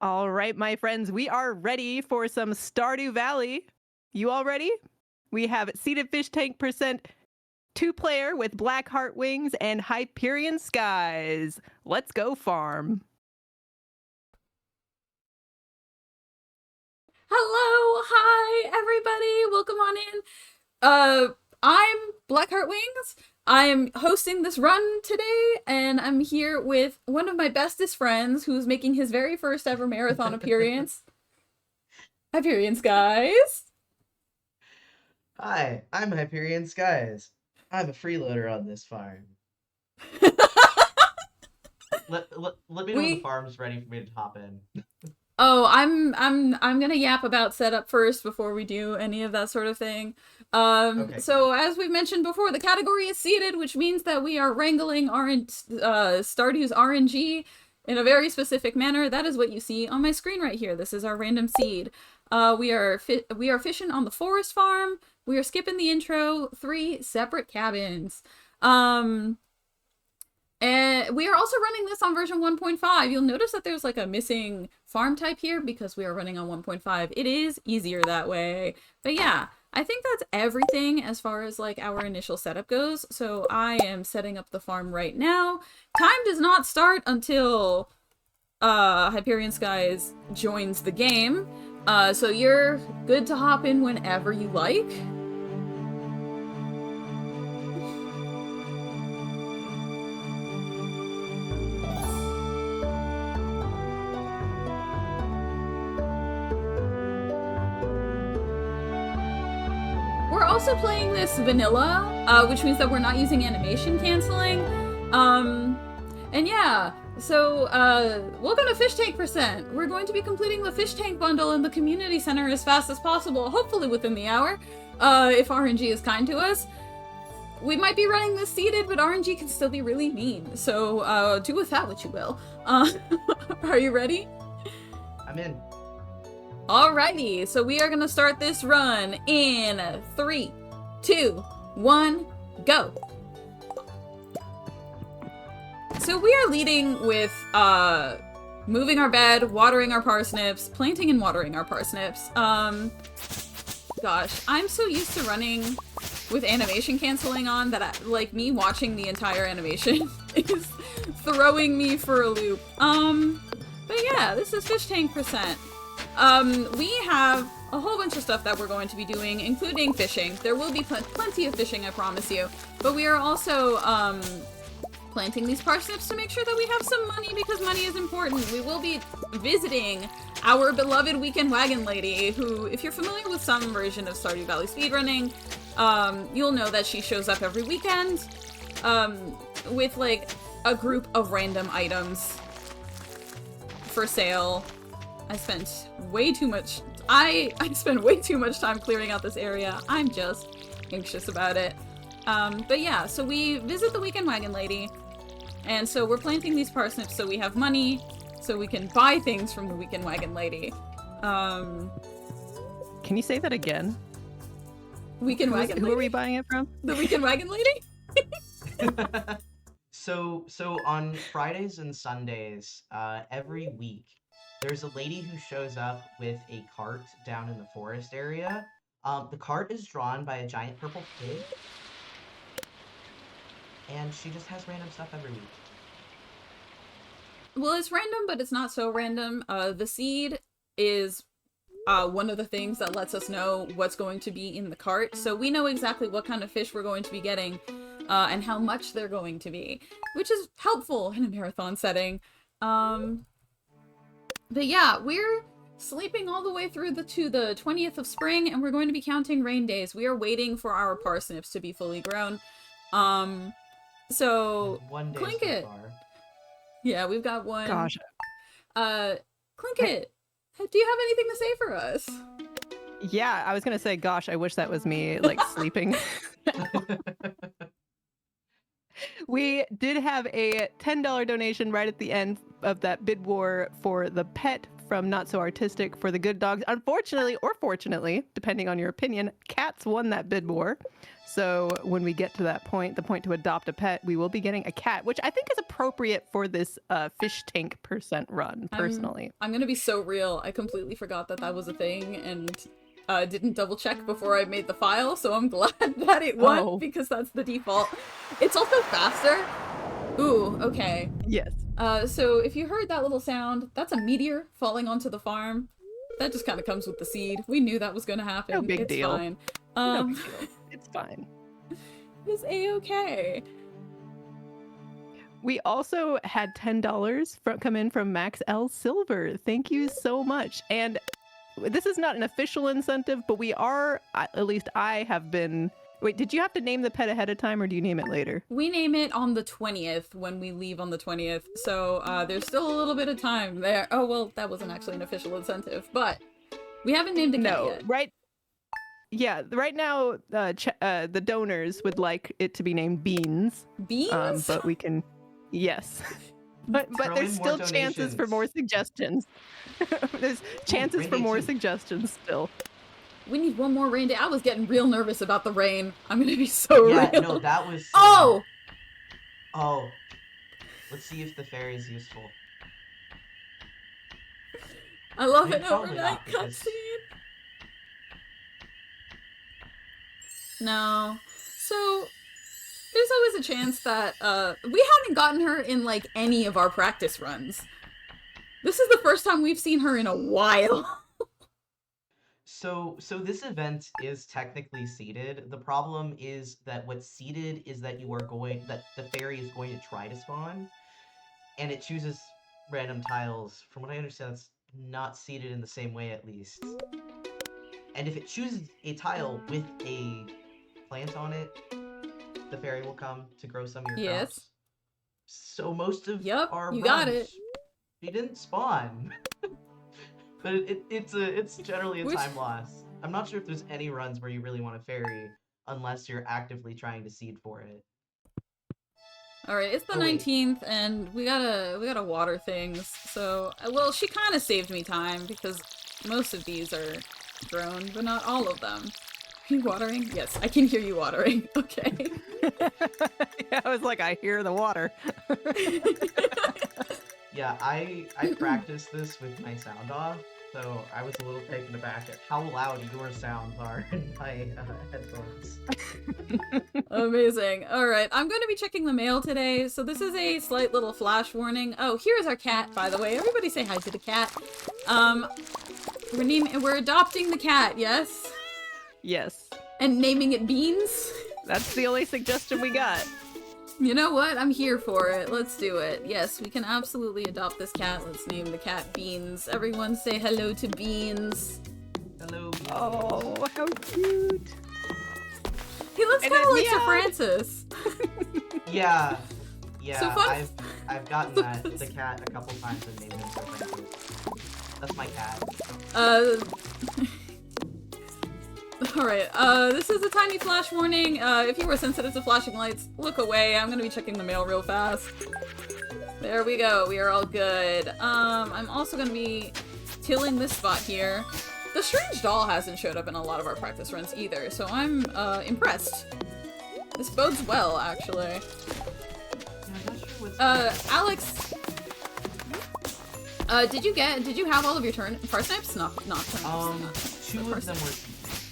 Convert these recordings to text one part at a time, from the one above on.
All right, my friends, we are ready for some Stardew Valley. You all ready? We have seeded fish tank percent 2-player with blackheartwings and HyperionSkies. Let's go farm. Hello, hi everybody, welcome on in. I'm blackheartwings. I'm hosting this run today, and I'm here with one of my bestest friends who's making his very first ever marathon appearance. HyperionSkies. Hi, I'm HyperionSkies. I'm a freeloader on this farm. Let me know when the we farm's ready for me to hop in. Oh, I'm gonna yap about setup first before we do any of that sort of thing. Okay, cool. So as we've mentioned before, the category is seeded, which means that we are wrangling Stardew's RNG in a very specific manner. That is what you see on my screen right here. This is our random seed. We are fishing on the forest farm. We are skipping the intro. 3 separate cabins. And we are also running this on version 1.5. You'll notice that there's like a missing farm type here because we are running on 1.5. It is easier that way. But yeah, I think that's everything as far as like our initial setup goes. So I am setting up the farm right now. Time does not start until HyperionSkies joins the game. So you're good to hop in whenever you like. We're also playing this vanilla, which means that we're not using animation canceling. And yeah, so welcome to Fish Tank Percent. We're going to be completing the Fish Tank bundle in the community center as fast as possible, hopefully within the hour, if RNG is kind to us. We might be running this seeded, but RNG can still be really mean, so do with that what you will. Are you ready? I'm in. Alrighty, so we are gonna start this run in 3, 2, 1, go! So we are leading with, moving our bed, watering our parsnips, planting and watering our parsnips. Gosh, I'm so used to running with animation canceling on that, like, me watching the entire animation is throwing me for a loop. But yeah, this is Fish Tank Percent. We have a whole bunch of stuff that we're going to be doing, including fishing. There will be plenty of fishing, I promise you. But we are also, planting these parsnips to make sure that we have some money, because money is important. We will be visiting our beloved weekend wagon lady, who, if you're familiar with some version of Stardew Valley speedrunning, you'll know that she shows up every weekend, with, like, a group of random items for sale. I spent way too much time clearing out this area. I'm just anxious about it. But yeah, so we visit the weekend wagon lady, and so we're planting these parsnips so we have money, so we can buy things from the weekend wagon lady. Can you say that again? Weekend wagon lady? Who are we buying it from? The weekend wagon lady? So on Fridays and Sundays, every week, there's a lady who shows up with a cart down in the forest area. The cart is drawn by a giant purple pig, and she just has random stuff every week. Well, it's random, but it's not so random. The seed is one of the things that lets us know what's going to be in the cart, so we know exactly what kind of fish we're going to be getting, and how much they're going to be, which is helpful in a marathon setting. But yeah, we're sleeping all the way through to the 20th of spring, and we're going to be counting rain days. We are waiting for our parsnips to be fully grown. So One day clink so it. far. Yeah, we've got one. Gosh. Clink it. Do you have anything to say for us? Yeah, I was gonna say, gosh, I wish that was me, like, sleeping. We did have a $10 donation right at the end of that bid war for the pet from Not So Artistic for the good dogs. Unfortunately, or fortunately, depending on your opinion, cats won that bid war. So when we get to that point, the point to adopt a pet, we will be getting a cat, which I think is appropriate for this fish tank % run, personally. I'm gonna be so real. I completely forgot that that was a thing and didn't double check before I made the file, so I'm glad that it won because that's the default. It's also faster. Ooh, okay. Yes. So if you heard that little sound, that's a meteor falling onto the farm. That just kind of comes with the seed. We knew that was gonna happen. No big deal. Fine. No big deal. It's fine. It's a-okay. We also had $10 come in from Max L. Silver. Thank you so much. And this is not an official incentive, but we are, at least I have been... Wait, did you have to name the pet ahead of time, or do you name it later? We name it on the 20th, when we leave on the 20th, so there's still a little bit of time there. Oh, well, that wasn't actually an official incentive, but we haven't named a cat yet. Right? Yeah, right now, the donors would like it to be named Beans. Beans? But we can... Yes. But there's still chances for more suggestions. There's chances for more suggestions still. We need one more rain day. I was getting real nervous about the rain. I'm gonna be so real. Yeah, no, that was... Oh! Oh. Let's see if the fairy's useful. I love Maybe an probably overnight not, because- cutscene. No. So, there's always a chance that, we haven't gotten her in, like, any of our practice runs. This is the first time we've seen her in a while. So this event is technically seeded. The problem is that what's seeded is that that the fairy is going to try to spawn, and it chooses random tiles. From what I understand, it's not seeded in the same way, at least. And if it chooses a tile with a plant on it, the fairy will come to grow some of your crops. So most of our you runs, got it. She didn't spawn. But it's generally a time loss. I'm not sure if there's any runs where you really want a fairy unless you're actively trying to seed for it. Alright, it's the 19th, and we gotta water things, so... Well, she kinda saved me time, because most of these are grown, but not all of them. Are you watering? Yes, I can hear you watering. Okay. Yeah, I was like, I hear the water. Yeah, I practiced this with my sound off, so I was a little taken aback at how loud your sounds are in my headphones. Amazing. Alright, I'm going to be checking the mail today, so this is a slight little flash warning. Oh, here's our cat, by the way. Everybody say hi to the cat. We're adopting the cat, yes? Yes. And naming it Beans? That's the only suggestion we got. You know what? I'm here for it. Let's do it. Yes, we can absolutely adopt this cat. Let's name the cat Beans. Everyone say hello to Beans. Hello, Beans. Oh, how cute. He looks kind of like Sir Francis. Yeah. So fun. I've gotten the cat a couple times and named him Sir Francis. That's my cat. Alright, this is a tiny flash warning. If you were sensitive to flashing lights, look away. I'm gonna be checking the mail real fast. There we go. We are all good. I'm also gonna be tilling this spot here. The strange doll hasn't showed up in a lot of our practice runs either, so I'm, impressed. This bodes well, actually. Alex, did you have all of your parsnips? Not turnips. Two of them were,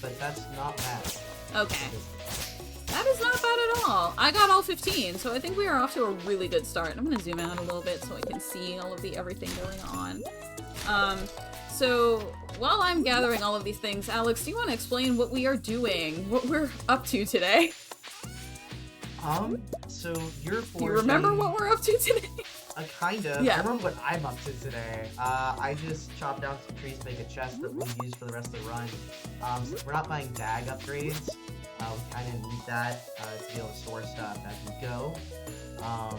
but that's not bad. Okay. That is not bad at all. I got all 15, so I think we are off to a really good start. I'm gonna zoom out a little bit so I can see all of the everything going on. So while I'm gathering all of these things, Alex, do you want to explain what we are doing, what we're up to today? So you're foraging... Do you remember what we're up to today? Kind of. Yeah. I remember what I'm up to today. I just chopped down some trees to make a chest that we'll use for the rest of the run. So we're not buying bag upgrades. We kind of need that to be able to store stuff as we go. So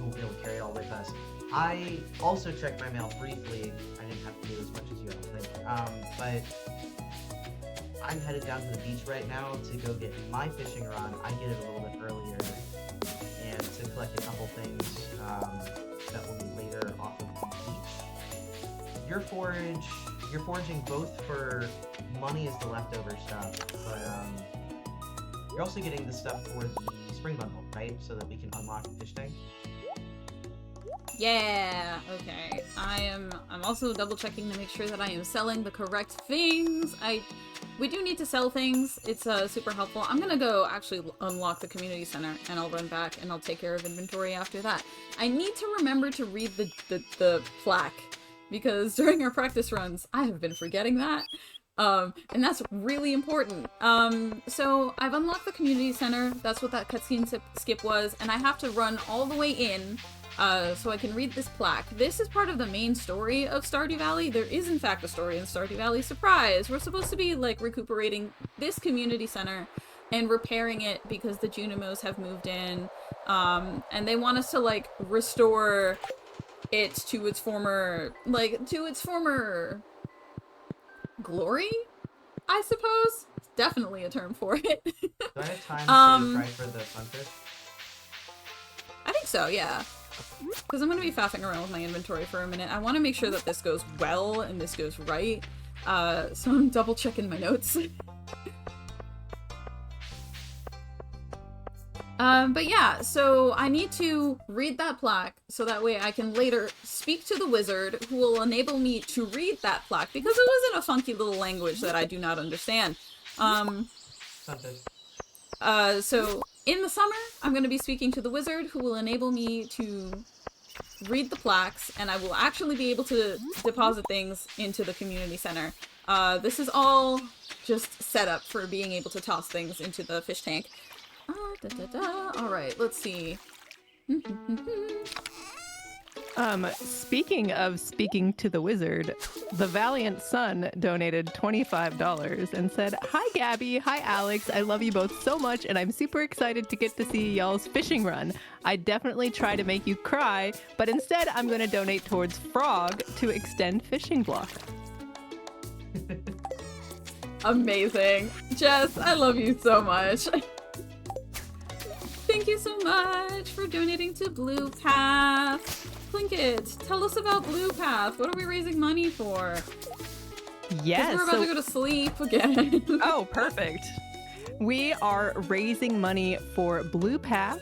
we'll be able to carry it all with us. I also checked my mail briefly. I didn't have to do as much as you, I don't think. But I'm headed down to the beach right now to go get my fishing rod. I get it a little bit earlier collect a couple things that will be later off of the beach. You're foraging both for money as the leftover stuff, but you're also getting the stuff for the spring bundle, right? So that we can unlock the fish tank. Yeah, okay. I'm also double checking to make sure that I am selling the correct things. We do need to sell things. It's super helpful. I'm gonna go actually unlock the community center and I'll run back and I'll take care of inventory after that. I need to remember to read the plaque because during our practice runs, I have been forgetting that. And that's really important. So I've unlocked the community center. That's what that cutscene skip was. And I have to run all the way in so I can read this plaque. This is part of the main story of Stardew Valley. There is in fact a story in Stardew Valley. Surprise! We're supposed to be like recuperating this community center and repairing it because the Junimos have moved in. And they want us to like restore it to its former, glory, I suppose. It's definitely a term for it. Do I have time to try for the sunfish? I think so, yeah. Because I'm going to be faffing around with my inventory for a minute. I want to make sure that this goes well and this goes right. So I'm double checking my notes. But yeah, so I need to read that plaque so that way I can later speak to the wizard who will enable me to read that plaque because it was in a funky little language that I do not understand. So in the summer, I'm going to be speaking to the wizard who will enable me to read the plaques and I will actually be able to deposit things into the community center. This is all just set up for being able to toss things into the fish tank. Alright, let's see. Speaking of speaking to the wizard, the Valiant Sun donated $25 and said, "Hi Gabby, hi Alex, I love you both so much and I'm super excited to get to see y'all's fishing run. I definitely try to make you cry, but instead I'm going to donate towards Frog to extend fishing block." Amazing. Jess, I love you so much. Thank you so much for donating to Blue Path. Plinkett, tell us about Blue Path. What are we raising money for? Yes. We're about to go to sleep again. Oh, perfect. We are raising money for Blue Path,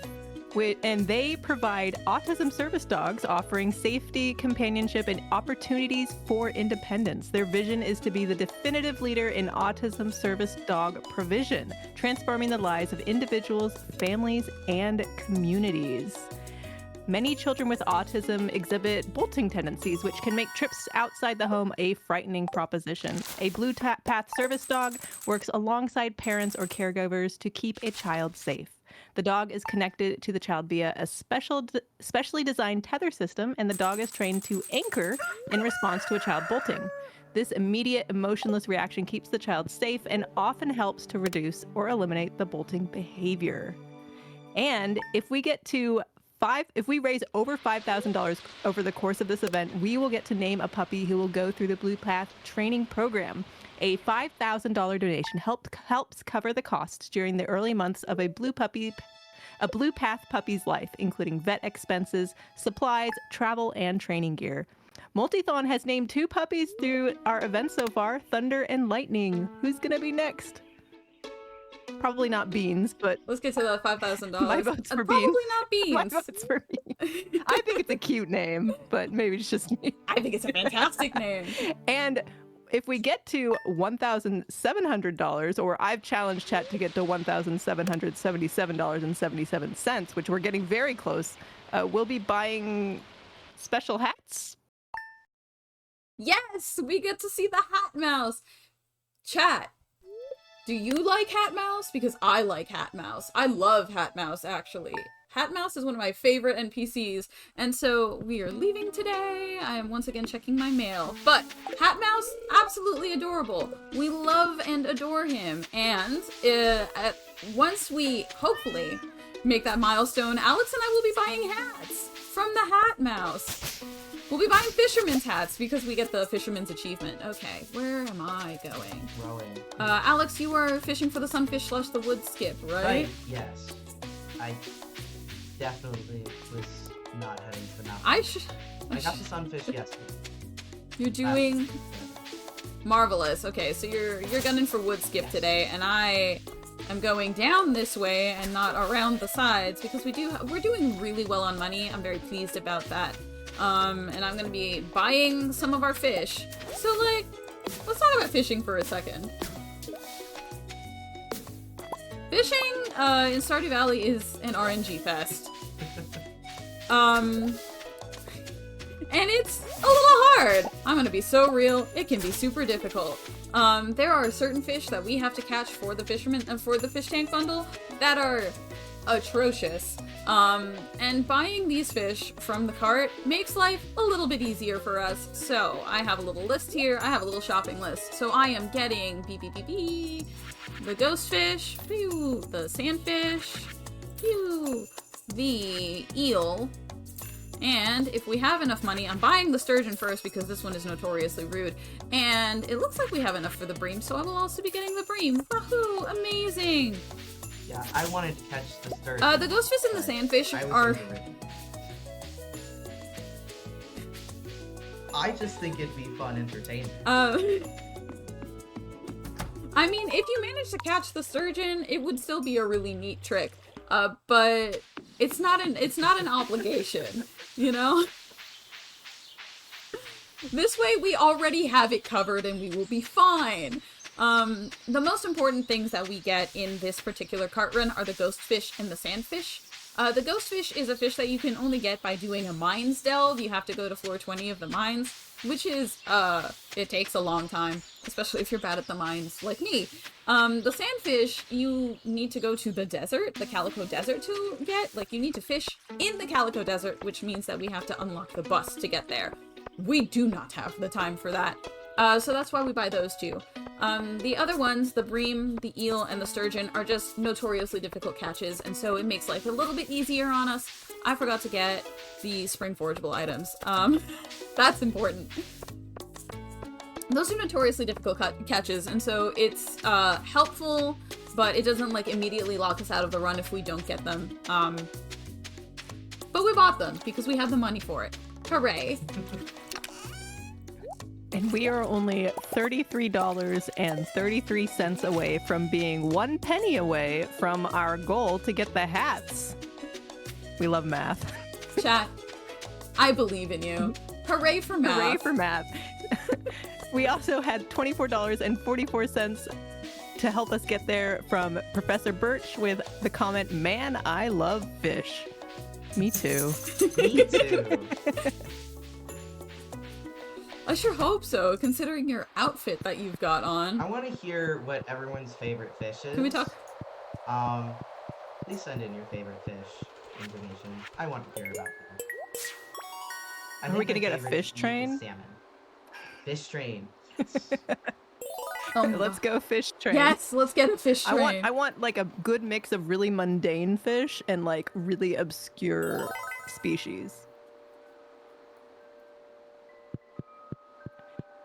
and they provide autism service dogs offering safety, companionship, and opportunities for independence. Their vision is to be the definitive leader in autism service dog provision, transforming the lives of individuals, families, and communities. Many children with autism exhibit bolting tendencies, which can make trips outside the home a frightening proposition. A Blue Path service dog works alongside parents or caregivers to keep a child safe. The dog is connected to the child via a specially designed tether system, and the dog is trained to anchor in response to a child bolting. This immediate emotionless reaction keeps the child safe and often helps to reduce or eliminate the bolting behavior. And if we raise over $5,000 over the course of this event, we will get to name a puppy who will go through the Blue Path training program. A $5,000 donation helps cover the costs during the early months of a Blue Path puppy's life, including vet expenses, supplies, travel, and training gear. Multithon has named 2 puppies through our event so far, Thunder and Lightning. Who's gonna be next? Probably not Beans, but Let's get to that $5,000. my vote's for Probably Beans. not Beans. My vote's for Beans. I think it's a cute name, but maybe it's just me. I think it's a fantastic name. And if we get to $1,700, or I've challenged chat to get to $1,777.77, which we're getting very close, we'll be buying special hats. Yes, we get to see the Hat Mouse. Chat, do you like Hat Mouse? Because I like Hat Mouse. I love Hat Mouse, actually. Hat Mouse is one of my favorite NPCs, and so we are leaving today. I am once again checking my mail. But Hat Mouse, absolutely adorable. We love and adore him, and once we, hopefully, make that milestone, Alex and I will be buying hats from the Hat Mouse. We'll be buying fisherman's hats because we get the fisherman's achievement. Okay, where am I going? Rowing. Alex, you are fishing for the sunfish / the wood skip, right? Yes. definitely was not heading for that. I got the sunfish yesterday. You're doing marvelous. Okay, so you're gunning for wood skip today, and I am going down this way and not around the sides because we're doing really well on money. I'm very pleased about that. And I'm gonna be buying some of our fish. So like, let's talk about fishing for a second. Fishing in Stardew Valley is an RNG fest. And it's a little hard. I'm gonna be so real. It can be super difficult. There are certain fish that we have to catch for the for the fish tank bundle that are atrocious. And buying these fish from the cart makes life a little bit easier for us. So I have a little list here. I have a little shopping list. So I am getting the ghost fish, the sandfish, the eel, and if we have enough money, I'm buying the sturgeon first because this one is notoriously rude, and it looks like we have enough for the bream, so I will also be getting the bream. Wahoo! Amazing! Yeah, I wanted to catch the sturgeon. The ghost fish and the sandfish are... I just think it'd be fun entertainment. I mean, if you manage to catch the sturgeon, it would still be a really neat trick. But it's not an obligation, you know? This way we already have it covered and we will be fine. The most important things that we get in this particular cart run are the ghost fish and the sandfish. The ghost fish is a fish that you can only get by doing a mines delve. You have to go to floor 20 of the mines, which is, it takes a long time, especially if you're bad at the mines, like me. The sandfish, you need to go to the desert, the Calico Desert to get. Like, you need to fish in the Calico Desert, which means that we have to unlock the bus to get there. We do not have the time for that. So that's why we buy those two. The other ones, the bream, the eel, and the sturgeon, are just notoriously difficult catches, and so it makes life a little bit easier on us. I forgot to get the spring forageable items. That's important. Those are notoriously difficult catches, and so it's helpful, but it doesn't like immediately lock us out of the run if we don't get them. But we bought them because we have the money for it. Hooray! And we are only $33.33 away from being 1 penny away from our goal to get the hats. We love math. Chat, I believe in you. Hooray for math. Hooray for math. We also had $24.44 to help us get there from Professor Birch with the comment, "Man, I love fish." Me too. Me too. I sure hope so, considering your outfit that you've got on. I want to hear what everyone's favorite fish is. Can we talk? Please send in your favorite fish information. I want to hear about them. Are we gonna get a fish train? Salmon. Fish train. Yes. Let's go fish train. Yes, let's get a fish train. I want like a good mix of really mundane fish and like really obscure species.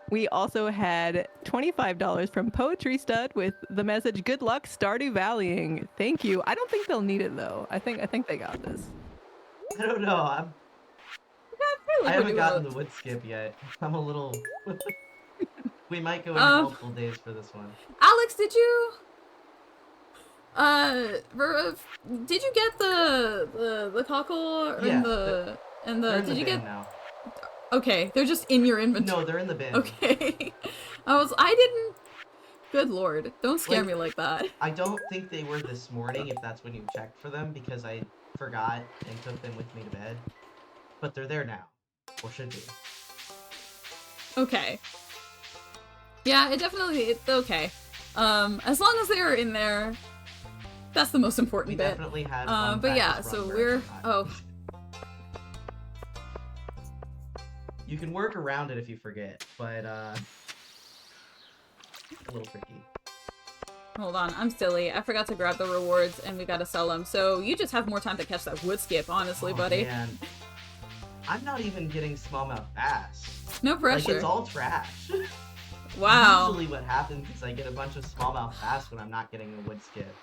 We also had $25 from Poetry Stud with the message, "Good luck Stardew Valleying." Thank you. I don't think they'll need it though. I think they got this. I don't know. I haven't gotten the wood skip yet. I'm a little... We might go into multiple days for this one. Alex, did you get the cockle Yeah, and the did you get now. Okay, they're just in your inventory. No, they're in the bin. Okay. I didn't. Good lord, don't scare me like that. I don't think they were this morning, if that's when you checked for them, because I forgot and took them with me to bed. But they're there now. Or should be. Okay. Yeah, it's okay. As long as they are in there, that's the most important bit. We definitely had fun but yeah, practice so run we're... where You can work around it if you forget, but, a little tricky. Hold on, I'm silly. I forgot to grab the rewards, and we gotta sell them. So you just have more time to catch that wood skip, honestly, buddy. Man. I'm not even getting smallmouth bass. No pressure. Like, it's all trash. Wow. Usually what happens is I get a bunch of smallmouth bass when I'm not getting a wood skip.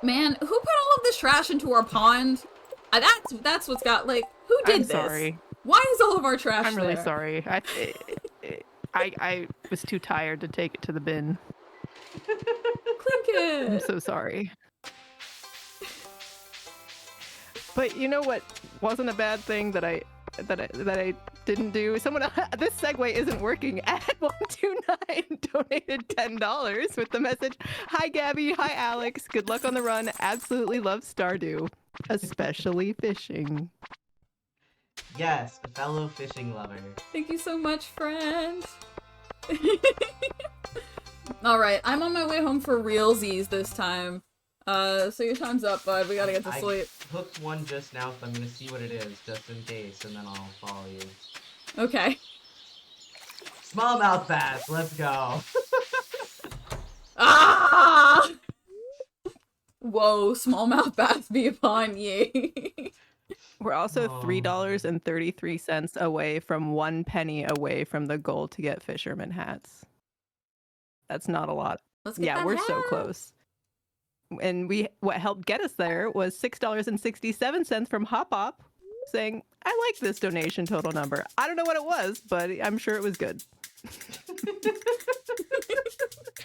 Man, who put all of this trash into our pond? That's what's got, like, who did I'm this? sorry. Why is all of our trash I'm really there? sorry. I was too tired to take it to the bin. Clink I'm it! so sorry. But you know what wasn't a bad thing that I didn't do? Someone this segue isn't working. Ad129 donated $10 with the message, "Hi Gabby, hi Alex. Good luck on the run. Absolutely love Stardew, especially fishing." Yes, a fellow fishing lover. Thank you so much, friend. Alright, I'm on my way home for realsies this time. So your time's up, bud. We gotta get to sleep. I hooked one just now, so I'm gonna see what it is, just in case, and then I'll follow you. Okay. Smallmouth bass, let's go. Ah! Whoa, smallmouth bass be upon ye. We're also Oh. $3.33 away from 1 penny away from the goal to get fisherman hats. That's not a lot. Let's get Yeah, that we're hat. so close. And what helped get us there was $6.67 from Hop Hop saying, "I like this donation total number." I don't know what it was, but I'm sure it was good.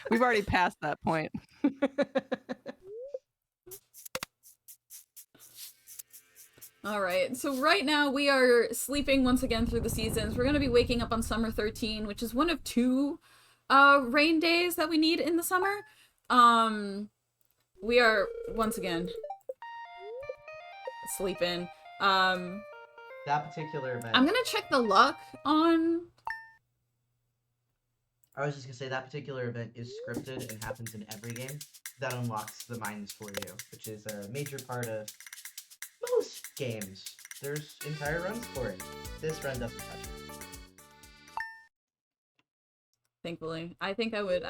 We've already passed that point. Alright, so right now we are sleeping once again through the seasons. We're gonna be waking up on summer 13, which is one of 2 rain days that we need in the summer. We are, once again, sleeping. That particular event. I'm gonna check the luck on... I was just gonna say that particular event is scripted and happens in every game. That unlocks the mines for you, which is a major part of most games. There's entire runs for it. This run doesn't touch it. Thankfully. I think I would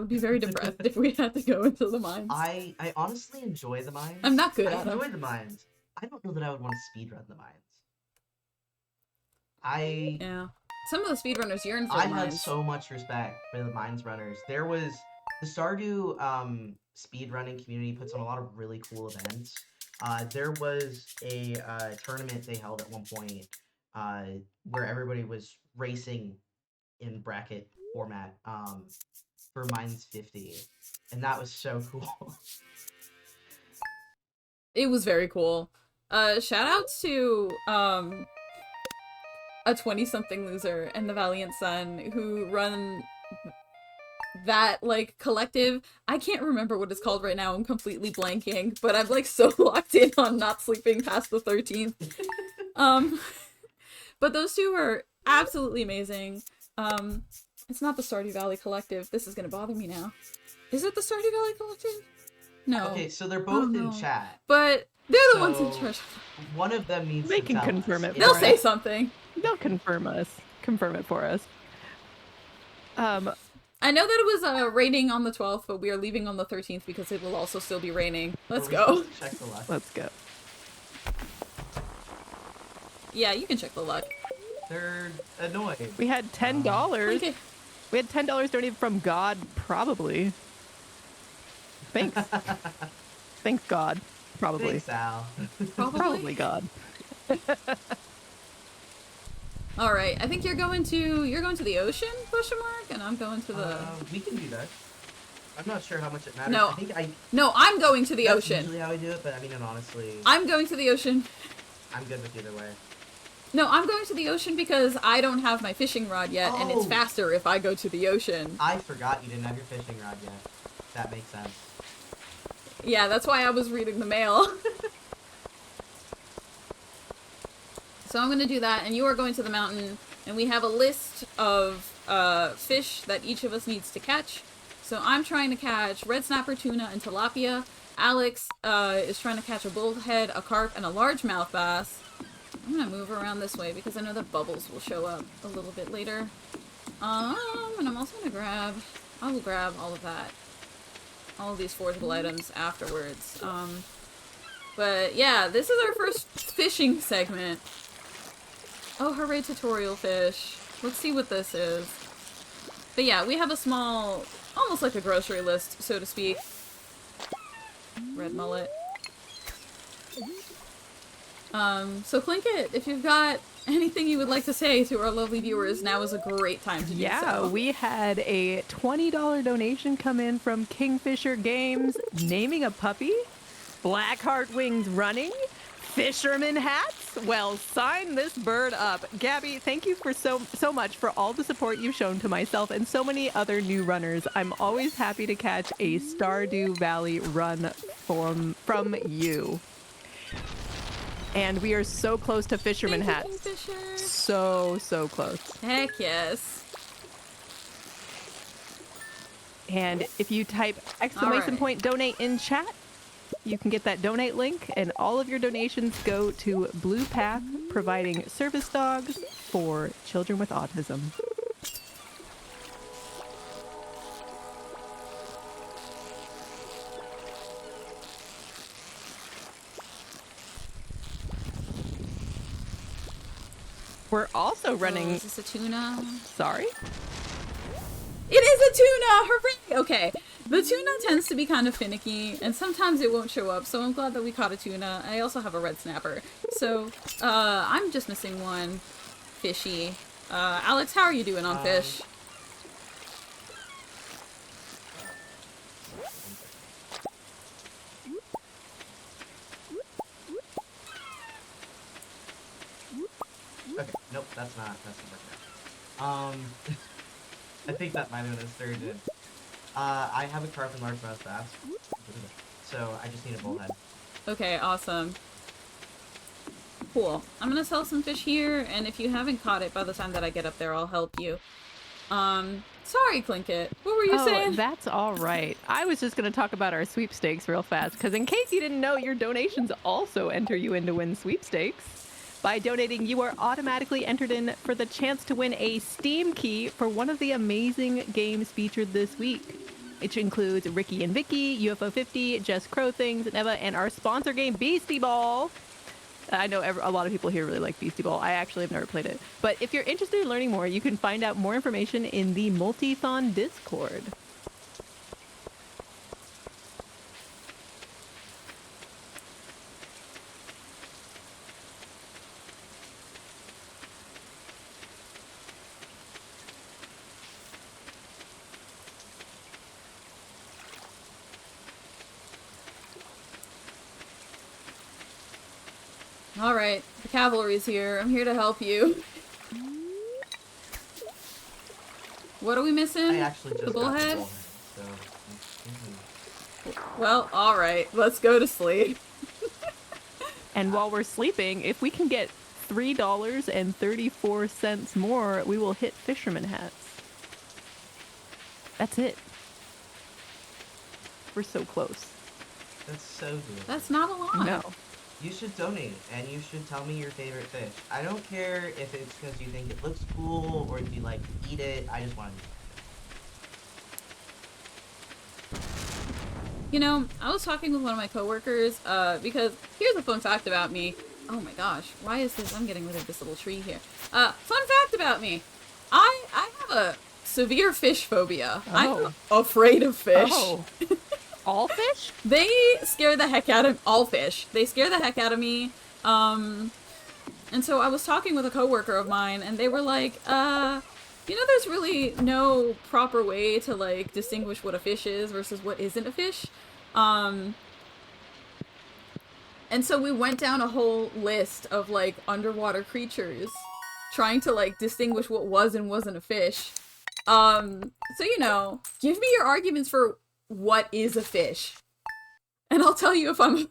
be very depressed if we had to go into the mines. I honestly enjoy the mines. I'm not good I at them. enjoy the mines. I don't know that I would want to speedrun the mines. Yeah. Some of the speedrunners yearn for I the had mines. so much respect for the mines runners. There was the Stardew speedrunning community puts on a lot of really cool events. There was a tournament they held at one point where everybody was racing in bracket format for Mines 50, and that was so cool. It was very cool. Shout outs to a 20-something loser and the Valiant Sun who run that, like, collective. I can't remember what it's called right now. I'm completely blanking, but I'm, like, so locked in on not sleeping past the 13th. But those two are absolutely amazing. It's not the Stardew Valley Collective. This is gonna bother me now. Is it the Stardew Valley Collective? No. Okay, so they're both in no. chat. But they're the ones in So, charge. One of them needs They to can tell confirm us. it. They'll Right. say something. They'll confirm it for us. I know that it was raining on the 12th, but we are leaving on the 13th because it will also still be raining. Let's Are we go. supposed to check the luck? Let's go. Yeah, you can check the luck. They're annoyed. We had $10. Okay. We had $10 donated from God, probably. Thanks. Thanks, God. Probably. Thanks, Al. Probably God. All right. I think you're going to the ocean? ? And I'm going to the. We can do that. I'm not sure how much it matters. No. I think No, I'm going to the that's ocean. usually how I do it, but I mean, and honestly, I'm going to the ocean. I'm good with either way. No, I'm going to the ocean because I don't have my fishing rod yet, and it's Oh. faster if I go to the ocean. I forgot you didn't have your fishing rod yet. That makes sense. Yeah, that's why I was reading the mail. So I'm going to do that, and you are going to the mountain, and we have a list of fish that each of us needs to catch. So I'm trying to catch red snapper, tuna, and tilapia. Alex is trying to catch a bullhead, a carp, and a largemouth bass. I'm going to move around this way because I know that bubbles will show up a little bit later. And I'm also going to I will grab all of that. All of these forgeable items afterwards. But yeah, this is our first fishing segment. Oh, hooray, tutorial fish. Let's see what this is. But yeah, we have a small, almost like a grocery list, so to speak. Red mullet. So Plinkett, if you've got anything you would like to say to our lovely viewers, now is a great time to do so. Yeah, we had a $20 donation come in from Kingfisher Games, naming a puppy, blackheartwings running, fisherman hats. Well, sign this bird up. Gabby, thank you for so much for all the support you've shown to myself and so many other new runners. I'm always happy to catch a Stardew Valley run from you. And we are so close to fisherman hats. Kingfisher. So close. Heck yes. And if you type exclamation point donate in chat, you can get that donate link, and all of your donations go to Blue Path, providing service dogs for children with autism. We're also running... Is this a tuna? Sorry? It is a tuna! Hooray! Okay. The tuna tends to be kind of finicky, and sometimes it won't show up, so I'm glad that we caught a tuna. I also have a red snapper. So, I'm just missing one. Fishy. Alex, how are you doing on fish? Okay, nope, that's not working out. I think that might have been a sturgeon. I have a carp and largemouth bass, so I just need a bullhead. Okay, awesome. Cool. I'm gonna sell some fish here, and if you haven't caught it by the time that I get up there, I'll help you. Sorry, Plinkett. What were you saying? That's all right. I was just going to talk about our sweepstakes real fast, because in case you didn't know, your donations also enter you in to win sweepstakes. By donating, you are automatically entered in for the chance to win a Steam key for one of the amazing games featured this week. It includes Ricky and Vicky, UFO 50, Just Crow Things, and Eva, and our sponsor game, Beastie Ball. I know a lot of people here really like Beastie Ball. I actually have never played it. But if you're interested in learning more, you can find out more information in the Multithon Discord. Alright, the cavalry's here. I'm here to help you. What are we missing? I actually just the got bullhead? the bullhead, so... Well, alright. Let's go to sleep. And while we're sleeping, if we can get $3.34 more, we will hit fisherman hats. That's it. We're so close. That's so good. That's not a lot. No. You should donate, and you should tell me your favorite fish. I don't care if it's because you think it looks cool, or if you like to eat it. I just want to. You know, I was talking with one of my coworkers, because here's a fun fact about me. Oh my gosh, why is this? I'm getting rid of this little tree here. Fun fact about me. I have a severe fish phobia. Oh. I'm afraid of fish. Oh. All fish? They scare the heck out of all fish. They scare the heck out of me. And so I was talking with a coworker of mine, and they were like, you know, there's really no proper way to like distinguish what a fish is versus what isn't a fish. And so we went down a whole list of like underwater creatures, trying to like distinguish what was and wasn't a fish. So you know, give me your arguments for what is a fish, and I'll tell you if I'm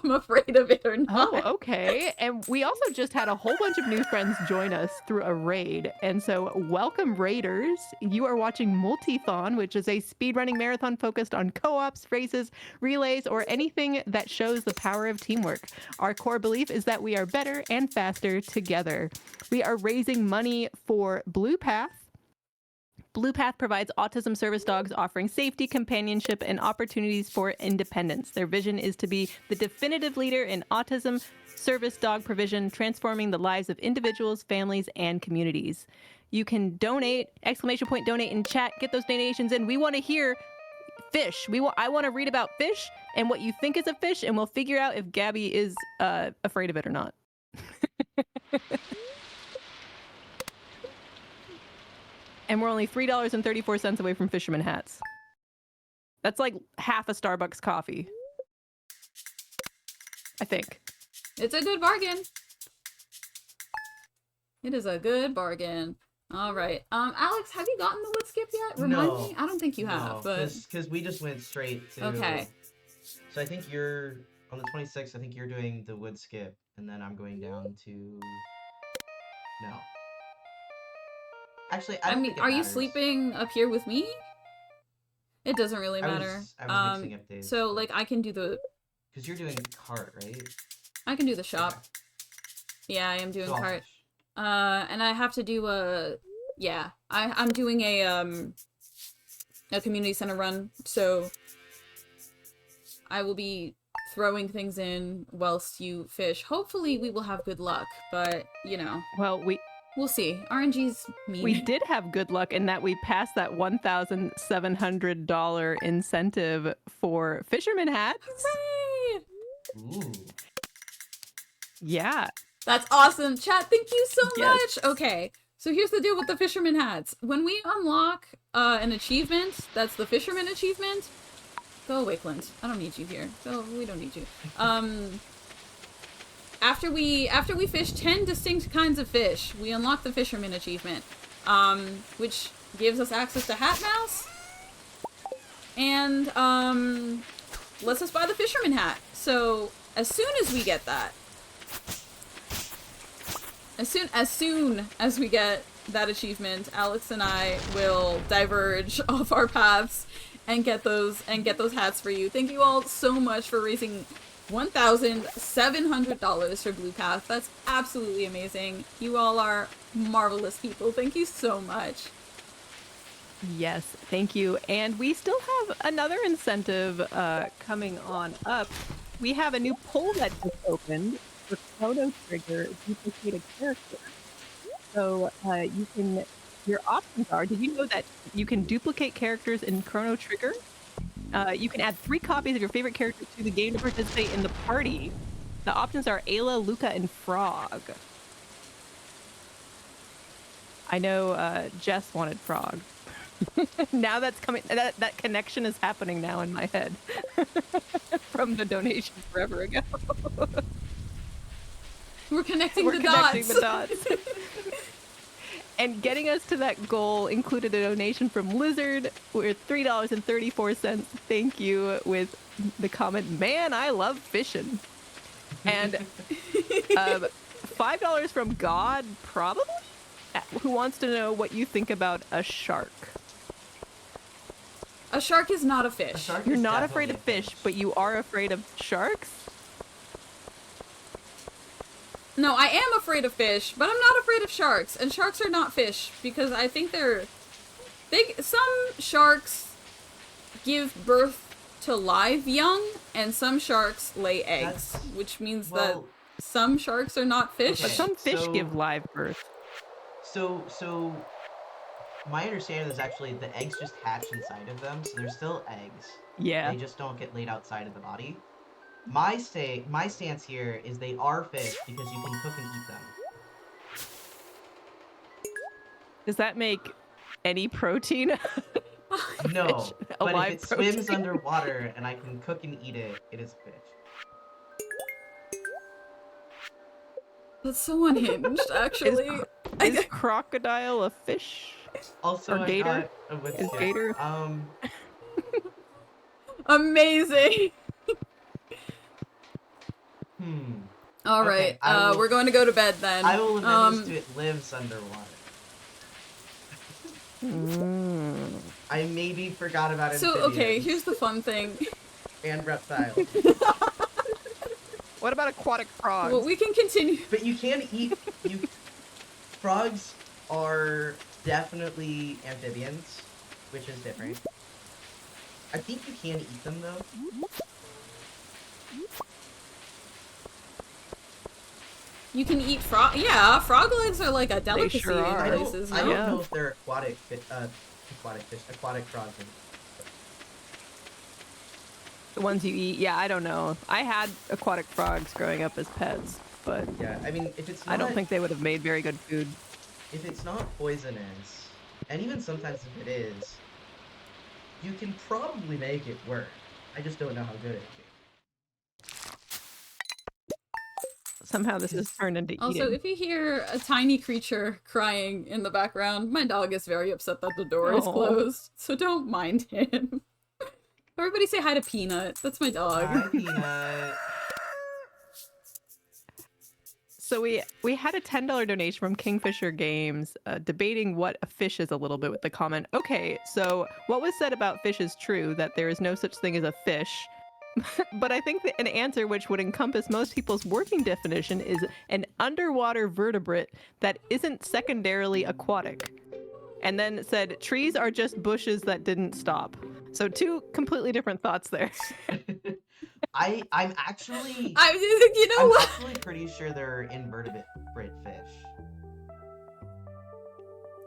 afraid of it or not. Oh, okay. And we also just had a whole bunch of new friends join us through a raid. And so welcome, raiders. You are watching Multithon, which is a speedrunning marathon focused on co-ops, races, relays, or anything that shows the power of teamwork. Our core belief is that we are better and faster together. We are raising money for Blue Path. Blue Path provides autism service dogs offering safety, companionship, and opportunities for independence. Their vision is to be the definitive leader in autism service dog provision, transforming the lives of individuals, families, and communities. You can donate, exclamation point donate in chat, get those donations in. We want to hear fish. I want to read about fish and what you think is a fish, and we'll figure out if Gabby is afraid of it or not. And we're only $3.34 away from fisherman hats. That's like half a Starbucks coffee, I think. It's a good bargain. It is a good bargain. All right. Alex, have you gotten the wood skip yet? Remind me? I don't think you have, but... because we just went straight to... Okay. So I think you're... On the 26th, I think you're doing the wood skip, and then I'm going down to... No. Actually, I don't think it are you matters. sleeping up here with me? It doesn't really I matter. was mixing up days. So, like, I can do the... Because you're doing cart, right? I can do the shop. Okay. Yeah, I am doing So I'll cart. fish. And I have to do a... Yeah, I'm doing a community center run, so I will be throwing things in whilst you fish. Hopefully we will have good luck, but, you know. Well, We'll see. RNG's mean. we did have good luck in that we passed that $1,700 incentive for fisherman hats. Hooray! Ooh. Yeah. That's awesome. Chat, thank you so Yes. much. Okay, so here's the deal with the fisherman hats. When we unlock an achievement, that's the fisherman achievement. Go away, Clint. I don't need you here. We don't need you. After we fish 10 distinct kinds of fish, we unlock the fisherman achievement, which gives us access to Hat Mouse, and lets us buy the fisherman hat. So as soon as we get that, as soon as we get that achievement, Alex and I will diverge off our paths and get those hats for you. Thank you all so much for raising $1,700 for Blue Path. That's absolutely amazing. You all are marvelous people. Thank you so much. Yes, thank you. And we still have another incentive coming on up. We have a new poll that just opened for Chrono Trigger duplicate a character. So your options are, did you know that you can duplicate characters in Chrono Trigger? You can add 3 copies of your favorite character to the game to participate in the party. The options are Ayla, Luca, and Frog. I know Jess wanted Frog. Now that's coming. That connection is happening now in my head from the donation forever ago. We're connecting We're the connecting dots. the dots. And getting us to that goal included a donation from Lizard with $3.34. Thank you, with the comment, "Man, I love fishing." And $5 from God, probably, who wants to know what you think about a shark. A shark is not a fish. A shark You're is not definitely afraid of a fish, but you are afraid of sharks? No, I am afraid of fish, but I'm not afraid of sharks. And sharks are not fish, because I think some sharks give birth to live young, and some sharks lay eggs, which means that some sharks are not fish. But Okay, some fish so- give live birth. So my understanding is actually the eggs just hatch inside of them, so they're still eggs. Yeah. They just don't get laid outside of the body. My stance here is they are fish because you can cook and eat them. Does that make any protein? No, fish, a but live if it swims protein? underwater and I can cook and eat it, it is fish. That's so unhinged, actually. Is crocodile a fish? Also, Or I gator? got a wood Is skip. gator- Amazing. All right, Okay, we're going to go to bed then. I will amend this to it lives underwater. I maybe forgot about So, okay, amphibians here's the fun thing. and reptiles. What about aquatic frogs? Well, we can continue. But you can eat frogs are definitely amphibians, which is different. I think you can eat them though. You can eat frog. Yeah, frog legs are like a delicacy sure in are. I places. don't no? Yeah. know if they're aquatic frogs. The ones you eat, yeah, I don't know. I had aquatic frogs growing up as pets, but Yeah, I mean, if it's I don't not think they would have made very good food. poisonous, and even sometimes if it is, you can probably make it work. I just don't know how good it would be. Somehow this has 'Cause turned into Also, eating. if you hear a tiny creature crying in the background, my dog is very upset that the door is Oh, closed, so don't mind him. Everybody say hi to Peanut. That's my dog. hi, Peanut. so we had a $10 donation from Kingfisher Games, debating what a fish is a little bit with the comment. Okay, so what was said about fish is true, that there is no such thing as a fish. But I think that an answer which would encompass most people's working definition is an underwater vertebrate that isn't secondarily aquatic. And then it said, trees are just bushes that didn't stop. So two completely different thoughts there. I'm actually You know I'm what? actually pretty sure they're invertebrate fish.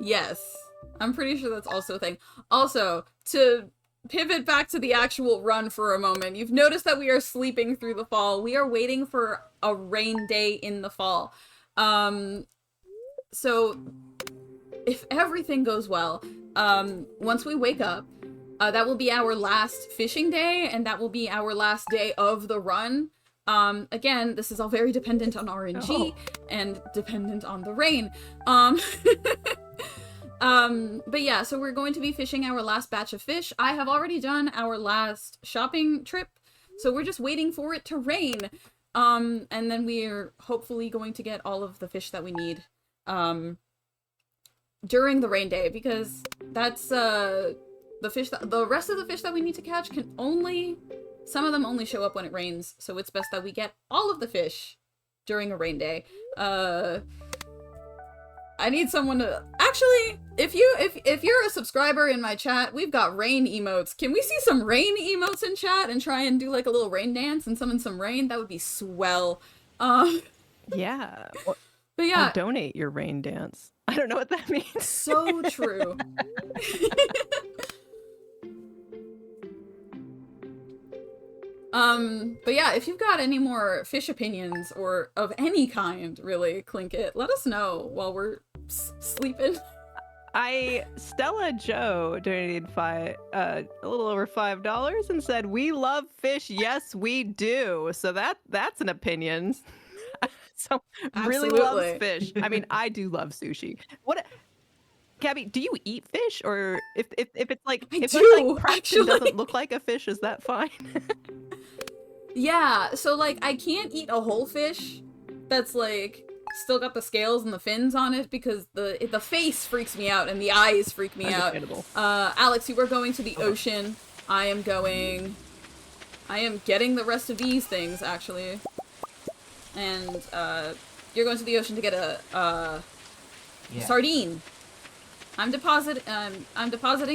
Yes. I'm pretty sure that's also a thing. Also, to pivot back to the actual run for a moment, you've noticed that we are sleeping through the fall. We are waiting for a rain day in the fall. So if everything goes well, once we wake up, that will be our last fishing day, and that will be our last day of the run. Again, this is all very dependent on RNG and dependent on the rain. But yeah, so we're going to be fishing our last batch of fish. I have already done our last shopping trip, so we're just waiting for it to rain. And then we're hopefully going to get all of the fish that we need, during the rain day, because that's, the rest of the fish that we need to catch some of them only show up when it rains, so it's best that we get all of the fish during a rain day. I need someone to actually, if you're a subscriber in my chat, we've got rain emotes. Can we see some rain emotes in chat and try and do like a little rain dance and summon some rain? That would be swell. Yeah. But Or yeah, donate your rain dance. I don't know what that means. so true. But yeah, if you've got any more fish opinions or of any kind, really, Clinkit, let us know while we're sleeping. Stella Joe donated a little over $5 and said, "We love fish, yes we do." So that's an opinion. So really loves Absolutely. fish. I mean, I do love sushi. What, Gabby? Do you eat fish, or if it's like I if do, it's like prepped and actually. doesn't look like a fish, is that fine? Yeah, so like I can't eat a whole fish that's like still got the scales and the fins on it, because the face freaks me out and the eyes freak me out. Understandable. Alex, you were going to the Okay. ocean. I am getting the rest of these things actually. And you're going to the ocean to get a Yeah. sardine. I'm depositing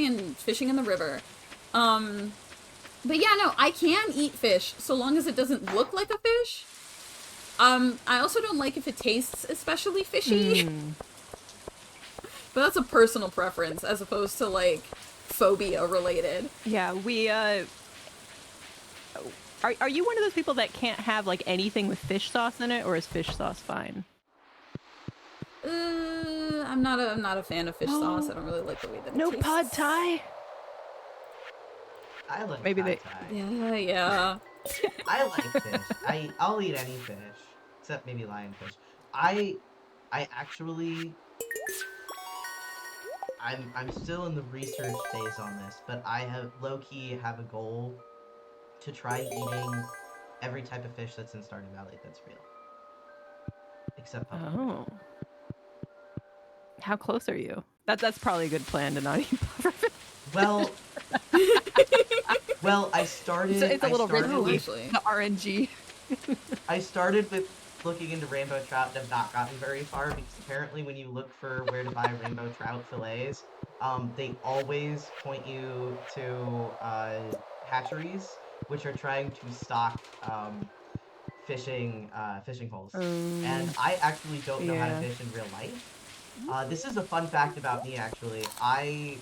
and fishing in the river. But yeah, no, I can eat fish so long as it doesn't look like a fish. I also don't like if it tastes especially fishy. But that's a personal preference as opposed to like phobia related. Yeah, we Are you one of those people that can't have like anything with fish sauce in it, or is fish sauce fine? I'm not a fan of fish sauce. I don't really like the way that it tastes. pad thai. I like Maybe pad they- thai. Yeah. I like fish. I'll eat any fish, except maybe lionfish. I actually I'm still in the research phase on this, but I have low-key have a goal to try eating every type of fish that's in Stardew Valley that's real. Except pufferfish. Oh. How close are you? That's probably a good plan to not eat pufferfish. Well, I started. It's a little risky. actually. The RNG. I started with looking into rainbow trout and have not gotten very far, because apparently when you look for where to buy rainbow trout fillets, they always point you to hatcheries, which are trying to stock fishing poles. And I actually don't know how to Yeah. fish in real life. This is a fun fact about me, actually. I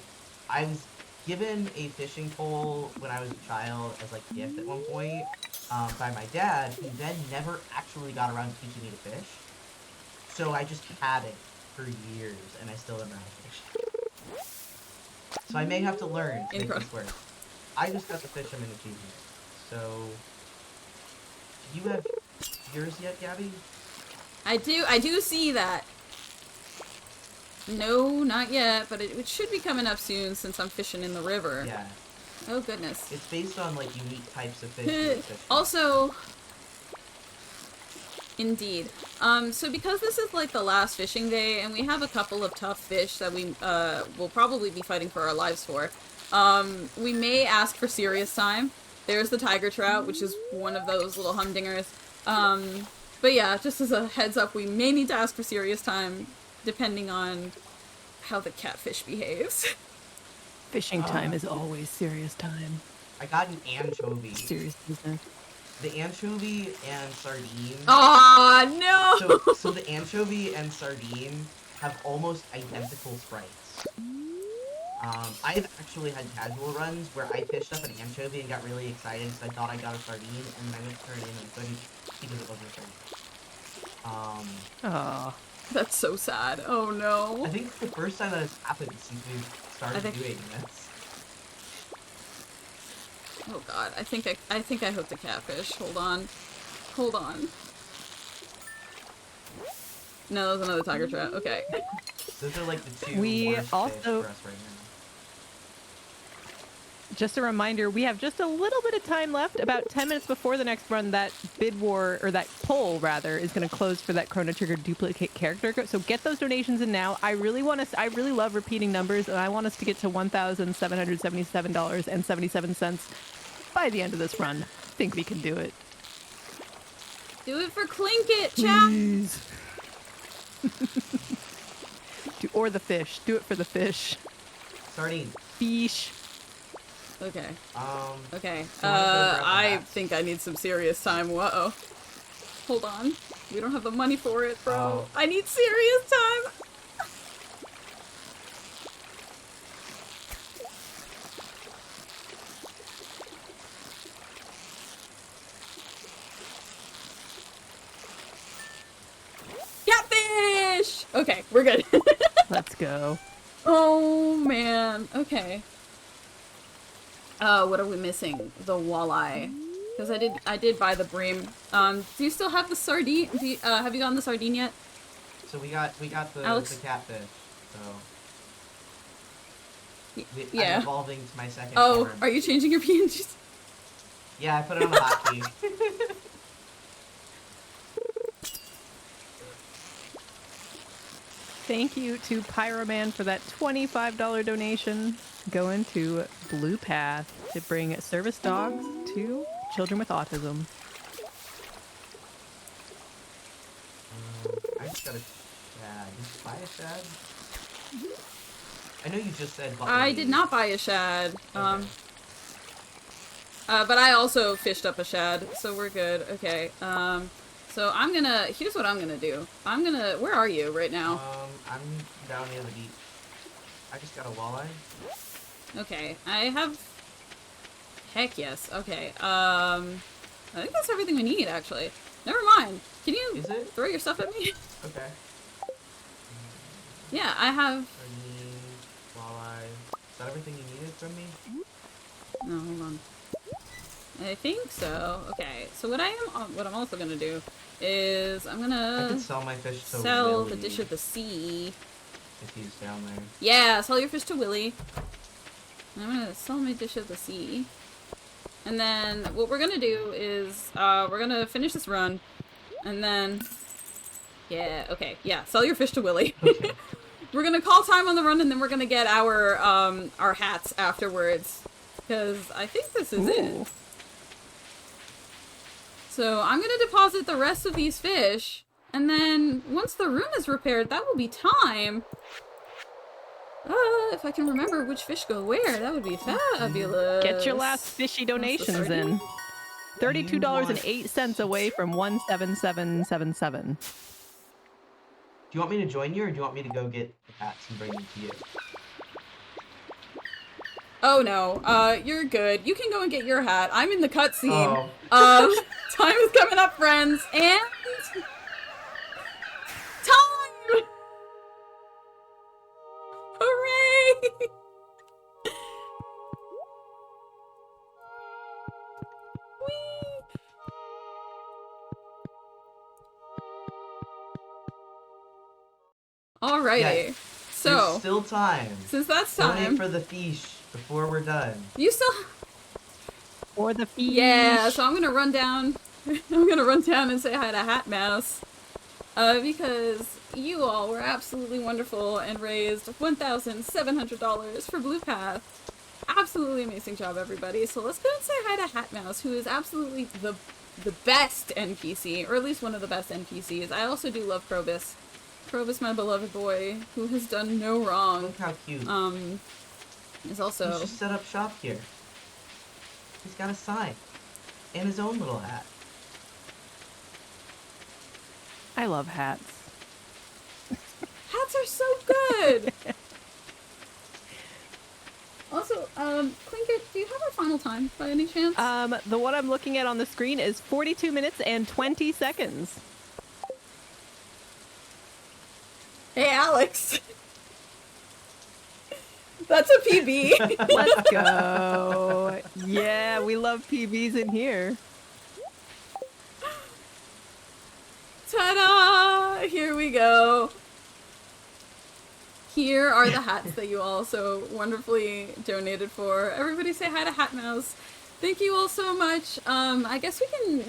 was given a fishing pole when I was a child as like a gift at one point by my dad, who then never actually got around to teaching me to fish. So I just had it for years, and I still don't know how to fish. So I may have to learn to make this work. I just got to fish him an achievement. So, do you have yours yet, Gabby? I do see that. No, not yet, but it should be coming up soon since I'm fishing in the river. Yeah. Oh, goodness. It's based on, like, unique types of fish. Also, indeed. So because this is, like, the last fishing day, and we have a couple of tough fish that we, will probably be fighting for our lives for, we may ask for serious time. There's the tiger trout, which is one of those little humdingers. But yeah, just as a heads up, we may need to ask for serious time, depending on how the catfish behaves. Fishing time is always serious time. I got an anchovy. Serious business. The anchovy and sardine. Aw, no! So the anchovy and sardine have almost identical sprites. I've actually had casual runs where I fished up an anchovy and got really excited because I thought I got a sardine, and then I went to turn it in and I couldn't because it wasn't a sardine. Aww. That's so sad. Oh no. I think it's the first time that it's happened since we started doing this. Oh god, I think I hooked a catfish. Hold on. Hold on. No, that was another tiger trout. Okay. Those are like the two We worst also- fish for us right now. Just a reminder, we have just a little bit of time left. About 10 minutes before the next run, that bid war, or that poll rather, is going to close for that Chrono Trigger duplicate character. So get those donations in now. I really love repeating numbers, and I want us to get to $1,777.77 by the end of this run. I think we can do it. Do it for Clinkit, chat! Please. Or the fish. Do it for the fish. Sardine. Fish. Okay. Okay. So I'm gonna go grab the I hats. think I need some serious time. Whoa. Hold on. We don't have the money for it, bro. Oh. I need serious time! Catfish! Okay, we're good. Let's go. Oh, man. Okay. What are we missing? The walleye. Because I did buy the bream. Do you still have the sardine? Have you gotten the sardine yet? So we got the Alex? the catfish. So Yeah. I'm evolving to my second Oh, form. are you changing your PNGs? Yeah, I put it on the hotkey. Thank you to Pyroman for that $25 donation going to Blue Path to bring service dogs to children with autism. I just got a shad. Did you buy a shad? I know you just said I did not buy a shad. Okay. But I also fished up a shad, so we're good. Okay. So I'm gonna. Here's what I'm gonna do. Where are you right now? I'm down near the beach. I just got a walleye. Okay. I have. Heck yes. Okay. I think that's everything we need, actually. Never mind. Can you Is it? throw your stuff at me? Okay. Yeah, I have. Sardine, walleye. Is that everything you needed from me? No, hold on. I think so. Okay. So what I'm also gonna do is I'm I gonna could sell my fish to sell Willy the dish of the sea. if he's down there. Yeah, sell your fish to Willy. I'm gonna sell my dish of the sea. And then what we're gonna do is we're gonna finish this run, and then sell your fish to Willy. Okay. We're gonna call time on the run, and then we're gonna get our hats afterwards, because I think this is it. Ooh. So I'm gonna deposit the rest of these fish, and then once the room is repaired, that will be time. If I can remember which fish go where, that would be fabulous. Get your last fishy donations in. $32.08 away from 17777. Do you want me to join you, or do you want me to go get the hats and bring them to you? Oh no, you're good. You can go and get your hat. I'm in the cutscene. Oh. Time is coming up, friends, and time! Hooray! Whee! Alrighty. Yeah, there's So, still time. since that's Donate time, for the fish before we're done. you still. Or the fish. Yeah, so I'm gonna run down. I'm gonna run down and say hi to Hat Mouse. Because you all were absolutely wonderful and raised $1,700 for Blue Path. Absolutely amazing job, everybody. So let's go and say hi to Hat Mouse, who is absolutely the best NPC, or at least one of the best NPCs. I also do love Krobus. Krobus, my beloved boy, who has done no wrong. Look how cute. Is also. He's just set up shop here. He's got a sign. And his own little hat. I love hats. Hats are so good! Also, Plinkett, do you have our final time by any chance? The one I'm looking at on the screen is 42 minutes and 20 seconds. Hey, Alex! That's a PB! Let's go. Yeah, we love PBs in here. Ta-da! Here we go. Here are the hats that you all so wonderfully donated for. Everybody say hi to Hat Mouse. Thank you all so much. I guess we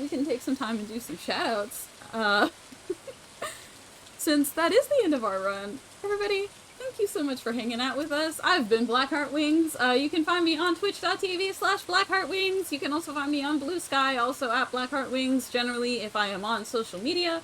can take some time and do some shoutouts. Since that is the end of our run. Everybody, thank you so much for hanging out with us. I've been blackheartwings. You can find me on twitch.tv/blackheartwings. You can also find me on Blue Sky, also at blackheartwings. Generally, if I am on social media,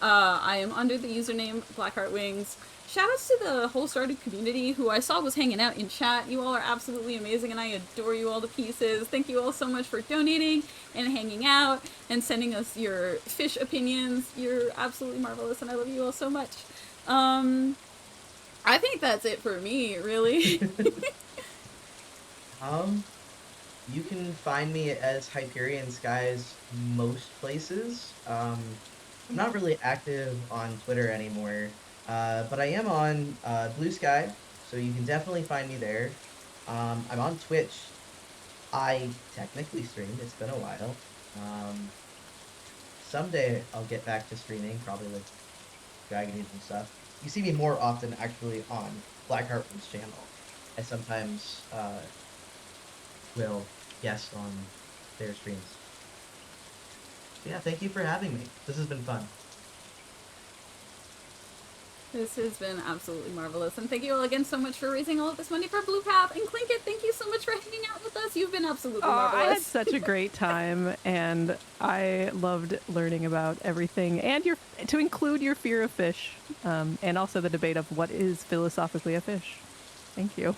I am under the username blackheartwings. Shoutouts to the whole Stardew community who I saw was hanging out in chat. You all are absolutely amazing and I adore you all to pieces. Thank you all so much for donating and hanging out and sending us your fish opinions. You're absolutely marvelous and I love you all so much. I think that's it for me, really. You can find me as HyperionSkies most places. I'm not really active on Twitter anymore. But I am on Blue Sky, so you can definitely find me there. I'm on Twitch. I technically streamed, it's been a while. Someday I'll get back to streaming, probably with Dragon Age and stuff. You see me more often actually on Blackheartwings' channel. I sometimes will guest on their streams. Yeah, thank you for having me. This has been fun. This has been absolutely marvelous, and thank you all again so much for raising all of this money for Blue Path. And Plinkett, thank you so much for hanging out with us. You've been absolutely marvelous. I had such a great time, and I loved learning about everything, and to include your fear of fish, and also the debate of what is philosophically a fish. Thank you.